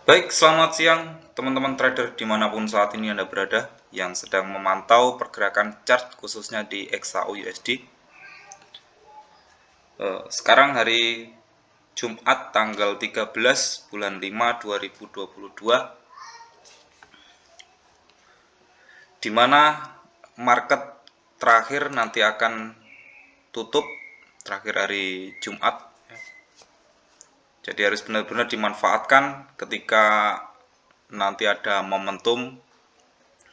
Baik, selamat siang teman-teman trader dimanapun saat ini Anda berada yang sedang memantau pergerakan chart khususnya di XAU USD. Sekarang hari Jumat tanggal 13 bulan 5 2022, di mana market terakhir nanti akan tutup terakhir hari Jumat. Jadi harus benar-benar dimanfaatkan ketika nanti ada momentum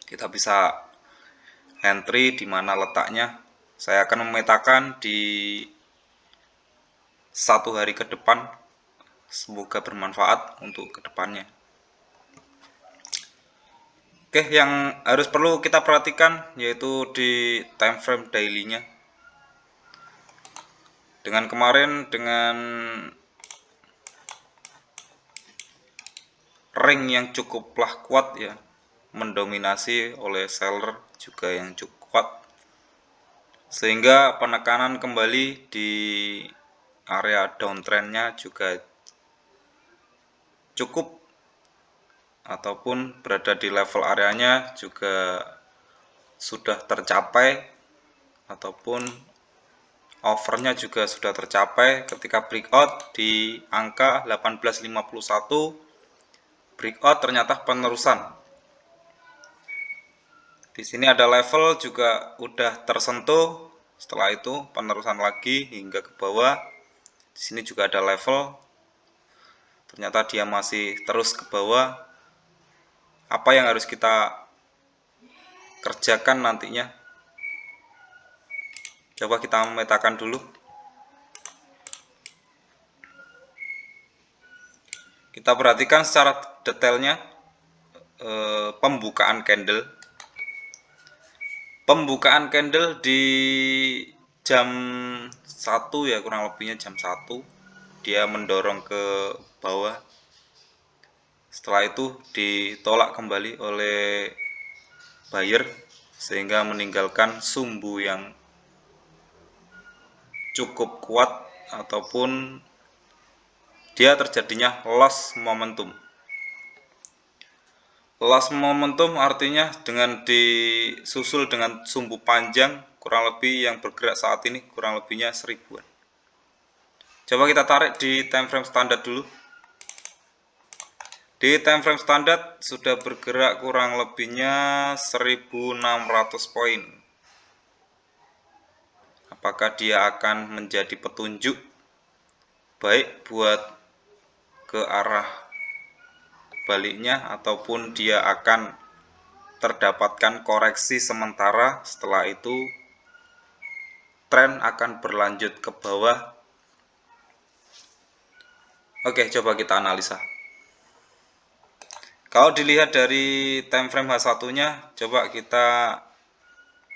kita bisa entry di mana letaknya. Saya akan memetakan di 1 hari ke depan. Semoga bermanfaat untuk kedepannya. Oke, yang harus perlu kita perhatikan yaitu di time frame daily-nya. Dengan kemarin dengan ring yang cukuplah kuat ya, mendominasi oleh seller juga yang cukup kuat, sehingga penekanan kembali di area downtrendnya juga cukup ataupun berada di level areanya juga sudah tercapai ataupun overnya juga sudah tercapai ketika breakout di angka 1851. Breakout ternyata penerusan. Di sini ada level juga udah tersentuh, setelah itu penerusan lagi hingga ke bawah. Di sini juga ada level, ternyata dia masih terus ke bawah. Apa yang harus kita kerjakan nantinya? Coba kita memetakan dulu. Kita perhatikan secara detailnya pembukaan candle. Pembukaan candle di jam 1 ya, kurang lebihnya jam 1. Dia mendorong ke bawah. Setelah itu ditolak kembali oleh buyer sehingga meninggalkan sumbu yang cukup kuat ataupun dia terjadinya loss momentum. Loss momentum artinya dengan disusul dengan sumbu panjang kurang lebih yang bergerak saat ini kurang lebihnya 1000-an. Coba kita tarik di time frame standar dulu. Di time frame standar sudah bergerak kurang lebihnya 1600 poin. Apakah dia akan menjadi petunjuk baik buat ke arah baliknya ataupun dia akan terdapatkan koreksi sementara, setelah itu tren akan berlanjut ke bawah. Oke, coba kita analisa. Kalau dilihat dari time frame H1-nya, coba kita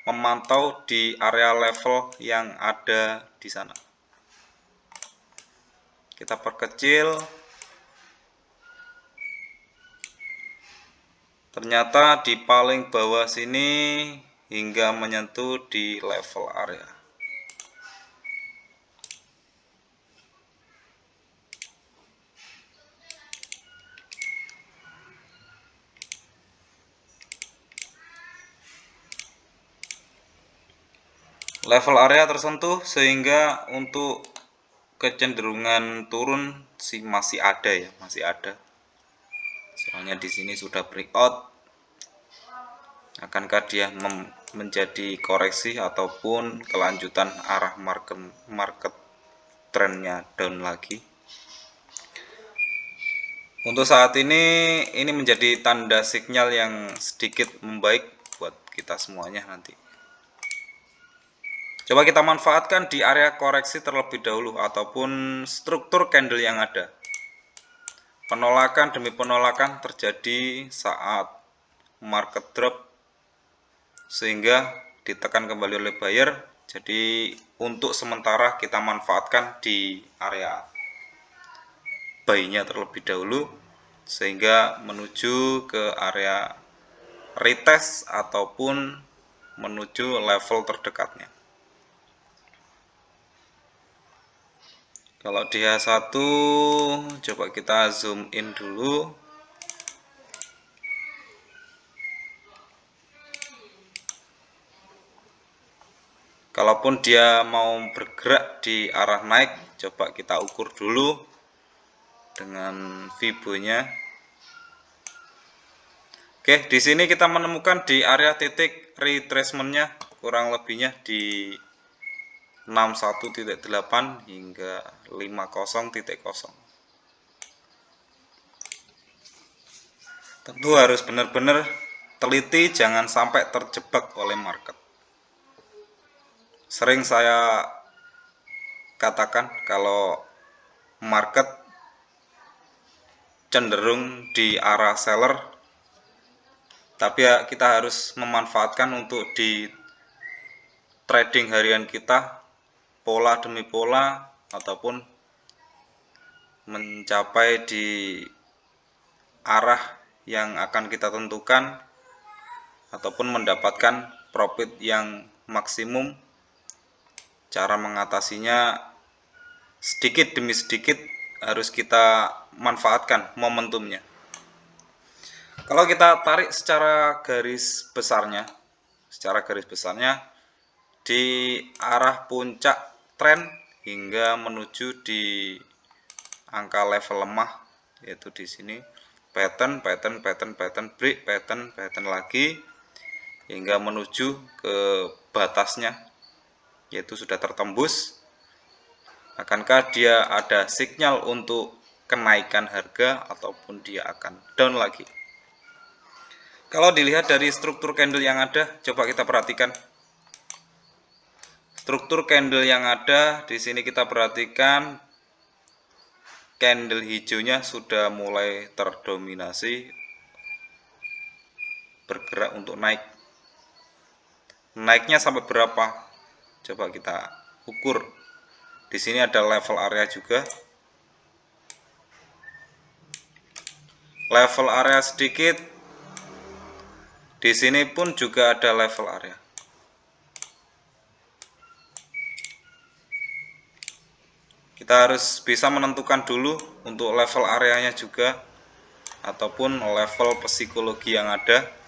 memantau di area level yang ada di sana. Kita perkecil. Ternyata di paling bawah sini hingga menyentuh di level area. Level area tersentuh sehingga untuk kecenderungan turun sih masih ada ya, masih ada. Soalnya di sini sudah breakout. Akankah dia menjadi koreksi ataupun kelanjutan arah market trennya down lagi? Untuk saat ini menjadi tanda sinyal yang sedikit membaik buat kita semuanya nanti. Coba kita manfaatkan di area koreksi terlebih dahulu ataupun struktur candle yang ada. Penolakan demi penolakan terjadi saat market drop sehingga ditekan kembali oleh buyer. Jadi untuk sementara kita manfaatkan di area buy-nya terlebih dahulu sehingga menuju ke area retest ataupun menuju level terdekatnya. Kalau di H1 coba kita zoom in dulu. Kalaupun dia mau bergerak di arah naik, coba kita ukur dulu dengan Fibo-nya. Oke, di sini kita menemukan di area titik retracement-nya kurang lebihnya di 61.8 hingga 50.0. Tentu harus benar-benar teliti, jangan sampai terjebak oleh market. Sering saya katakan kalau market cenderung di arah seller, tapi ya kita harus memanfaatkan untuk di trading harian kita, pola demi pola, ataupun mencapai di arah yang akan kita tentukan, ataupun mendapatkan profit yang maksimum. Cara mengatasinya sedikit demi sedikit harus kita manfaatkan momentumnya. Kalau kita tarik secara garis besarnya di arah puncak tren hingga menuju di angka level lemah, yaitu di sini pattern break, pattern lagi hingga menuju ke batasnya, yaitu sudah tertembus. Akankah dia ada sinyal untuk kenaikan harga ataupun dia akan down lagi? Kalau dilihat dari struktur candle yang ada, coba kita perhatikan. Struktur candle yang ada di sini kita perhatikan, candle hijaunya sudah mulai terdominasi bergerak untuk naik. Naiknya sampai berapa? Coba kita ukur. Di sini ada level area juga. Level area sedikit. Di sini pun juga ada level area. Kita harus bisa menentukan dulu untuk level areanya juga, ataupun level psikologi yang ada.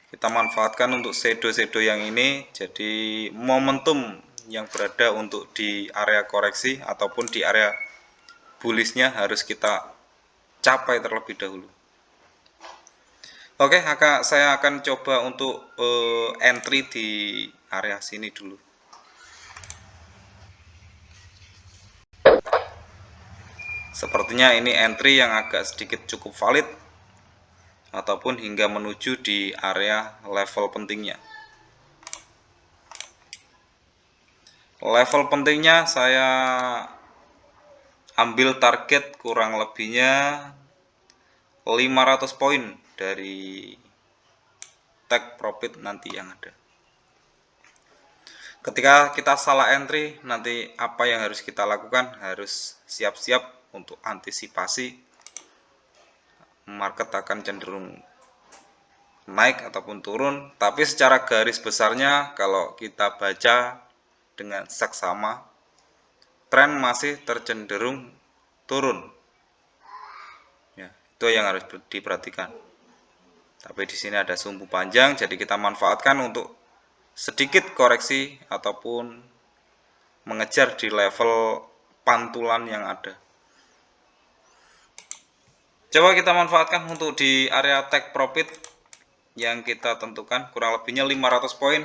Kita manfaatkan untuk shadow yang ini, jadi momentum yang berada untuk di area koreksi ataupun di area bullishnya harus kita capai terlebih dahulu. Oke, saya akan coba untuk entry di area sini dulu. Sepertinya ini entry yang agak sedikit cukup valid, ataupun hingga menuju di area level pentingnya. Level pentingnya saya ambil target kurang lebihnya 500 poin dari take profit nanti yang ada. Ketika kita salah entry, nanti apa yang harus kita lakukan? Harus siap-siap untuk antisipasi market akan cenderung naik ataupun turun. Tapi secara garis besarnya kalau kita baca dengan seksama, tren masih tercenderung turun. Ya, itu yang harus diperhatikan. Tapi di sini ada sumbu panjang, jadi kita manfaatkan untuk sedikit koreksi ataupun mengejar di level pantulan yang ada. Coba kita manfaatkan untuk di area take profit yang kita tentukan kurang lebihnya 500 poin.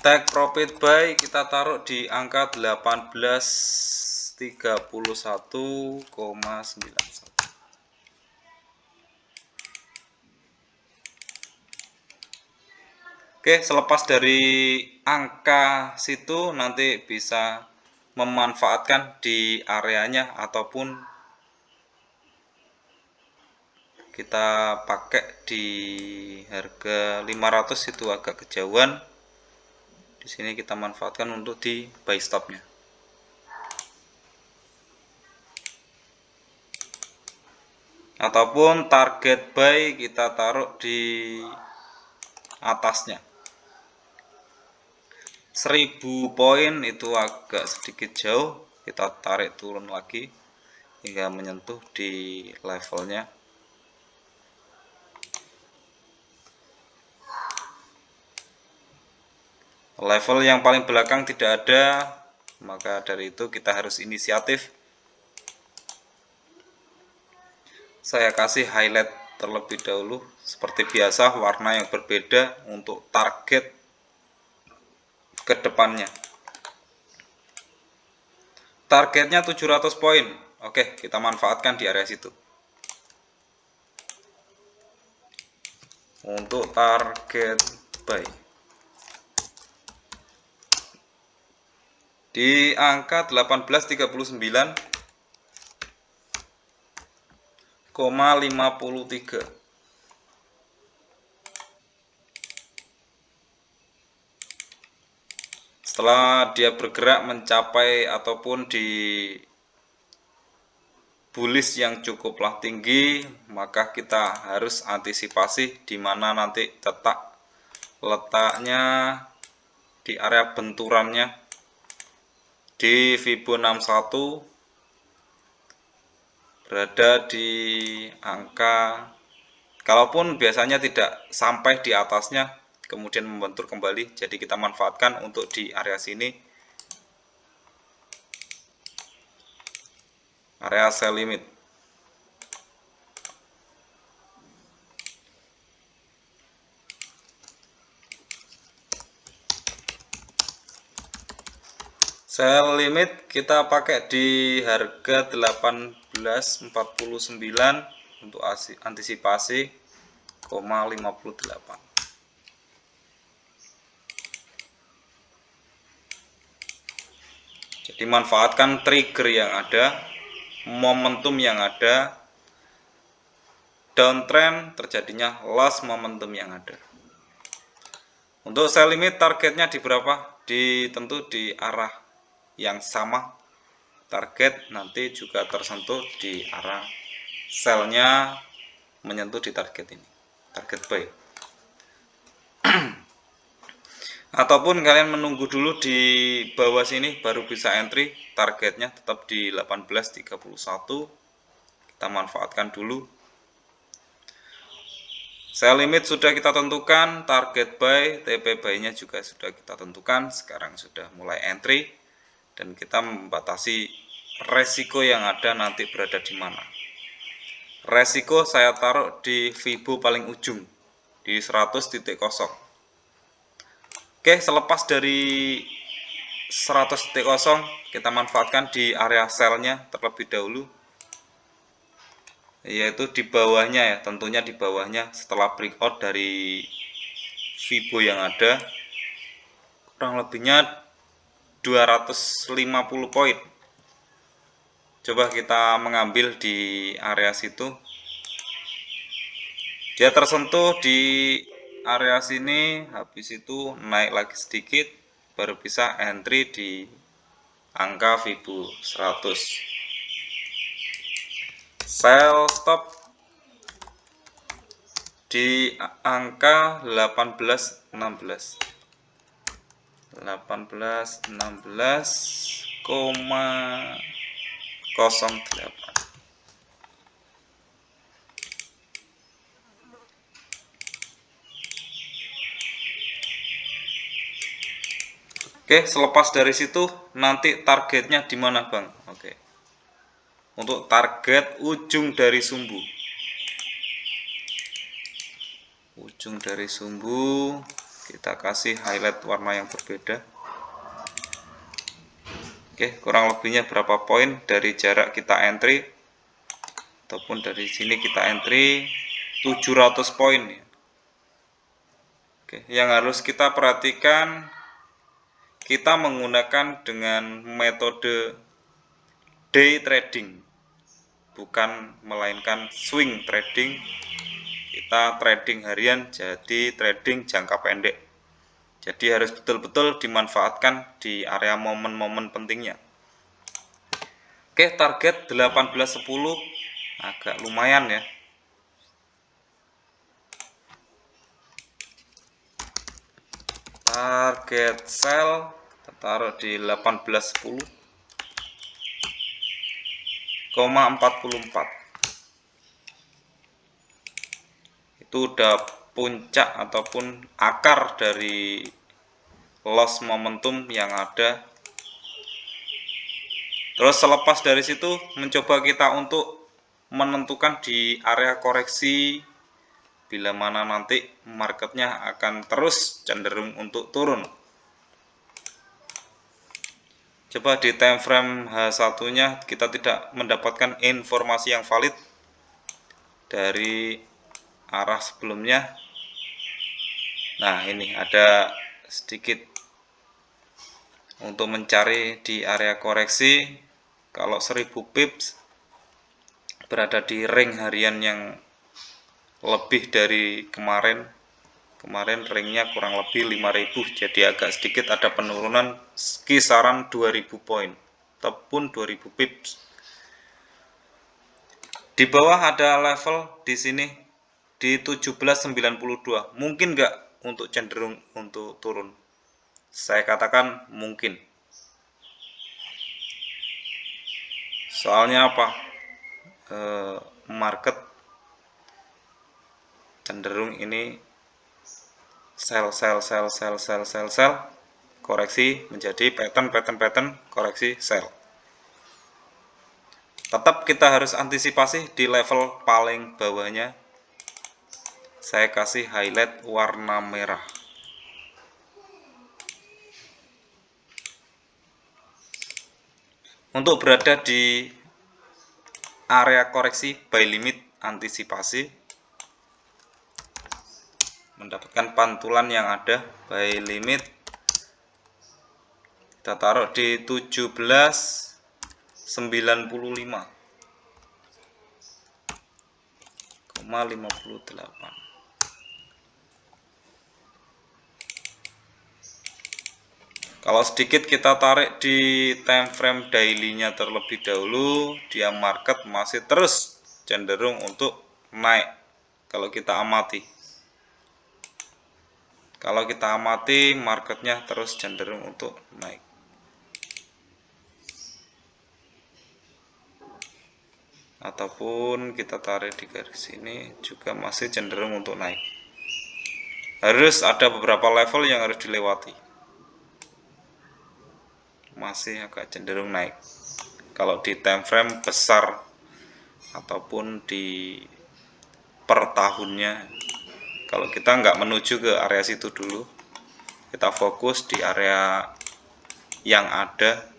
Take profit buy kita taruh di angka 1831,91. Oke, selepas dari angka situ nanti bisa memanfaatkan di areanya, ataupun kita pakai di harga 500 itu agak kejauhan. Di sini kita manfaatkan untuk di buy stopnya. Ataupun target buy kita taruh di atasnya. 1000 poin itu agak sedikit jauh, kita tarik turun lagi hingga menyentuh di levelnya. Level yang paling belakang tidak ada, maka dari itu kita harus inisiatif. Saya kasih highlight terlebih dahulu, seperti biasa warna yang berbeda untuk target ke depannya. Targetnya 700 poin. Oke, kita manfaatkan di area situ. Untuk target buy di angka 1839,53. Setelah dia bergerak mencapai ataupun di bullish yang cukuplah tinggi, maka kita harus antisipasi di mana nanti letaknya di area benturannya di Fibonacci 61 berada di angka, kalaupun biasanya tidak sampai di atasnya kemudian membentur kembali, jadi kita manfaatkan untuk di area sini, area sell limit. Sell limit kita pakai di harga 1849 untuk antisipasi 0,58. Jadi manfaatkan trigger yang ada, momentum yang ada, downtrend terjadinya loss momentum yang ada. Untuk sell limit targetnya di berapa? Tentu di arah yang sama. Target nanti juga tersentuh di arah sellnya menyentuh di target ini, target buy. Ataupun kalian menunggu dulu di bawah sini baru bisa entry, targetnya tetap di 1831. Kita manfaatkan dulu. Sell limit sudah kita tentukan, target buy, TP buy-nya juga sudah kita tentukan. Sekarang sudah mulai entry dan kita membatasi resiko yang ada nanti berada di mana. Resiko saya taruh di Fibo paling ujung di 100.0. Oke, selepas dari 100.0 kita manfaatkan di area sell-nya terlebih dahulu, yaitu di bawahnya ya, tentunya di bawahnya setelah breakout dari Fibo yang ada, kurang lebihnya 250 poin. Coba kita mengambil di area situ, dia tersentuh di area sini, habis itu naik lagi sedikit baru bisa entry di angka Fibo 100. Sell stop di angka 1816. 1816,08. Oke, selepas dari situ nanti targetnya di mana, Bang? Oke. Untuk target ujung dari sumbu. Ujung dari sumbu kita kasih highlight warna yang berbeda. Oke, kurang lebihnya berapa poin dari jarak kita entry ataupun dari sini kita entry 700 poin ya. Oke, yang harus kita perhatikan, kita menggunakan dengan metode day trading, bukan melainkan swing trading. Kita trading harian, jadi trading jangka pendek. Jadi harus betul-betul dimanfaatkan di area momen-momen pentingnya. Oke, target 1810 agak lumayan ya. Target sell taruh di 1810. Itu udah puncak ataupun akar dari loss momentum yang ada. Terus selepas dari situ mencoba kita untuk menentukan di area koreksi bila mana nanti marketnya akan terus cenderung untuk turun. Coba di time frame H1 nya kita tidak mendapatkan informasi yang valid dari arah sebelumnya. Nah, ini ada sedikit untuk mencari di area koreksi. Kalau 1000 pips berada di ring harian yang lebih dari kemarin ringnya kurang lebih 5000, jadi agak sedikit ada penurunan kisaran 2000 poin ataupun 2000 pips. Di bawah ada level di sini di 1792, mungkin nggak untuk cenderung untuk turun? Saya katakan mungkin. Soalnya apa? Market cenderung ini sell, koreksi menjadi pattern koreksi sell. Tetap kita harus antisipasi di level paling bawahnya. Saya kasih highlight warna merah. Untuk berada di area koreksi buy limit, antisipasi mendapatkan pantulan yang ada buy limit, kita taruh di 1795,58. Kalau sedikit kita tarik di time frame daily-nya terlebih dahulu, dia market masih terus cenderung untuk naik. Kalau kita amati, marketnya terus cenderung untuk naik. Ataupun kita tarik di garis ini juga masih cenderung untuk naik. Harus ada beberapa level yang harus dilewati. Masih agak cenderung naik kalau di time frame besar ataupun di per tahunnya. Kalau kita nggak menuju ke area situ dulu, kita fokus di area yang ada.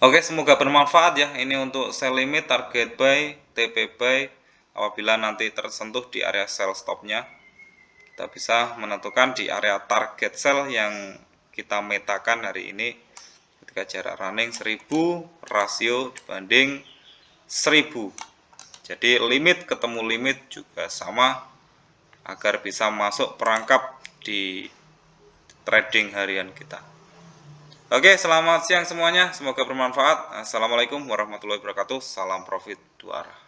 Oke, semoga bermanfaat ya. Ini untuk sell limit, target buy, TP buy. Apabila nanti tersentuh di area sell stopnya, kita bisa menentukan di area target sell yang kita metakan hari ini ketika jarak running 1000 rasio dibanding 1000. Jadi limit ketemu limit juga sama agar bisa masuk perangkap di trading harian kita. Oke, selamat siang semuanya, semoga bermanfaat. Assalamualaikum warahmatullahi wabarakatuh. Salam profit 2 arah.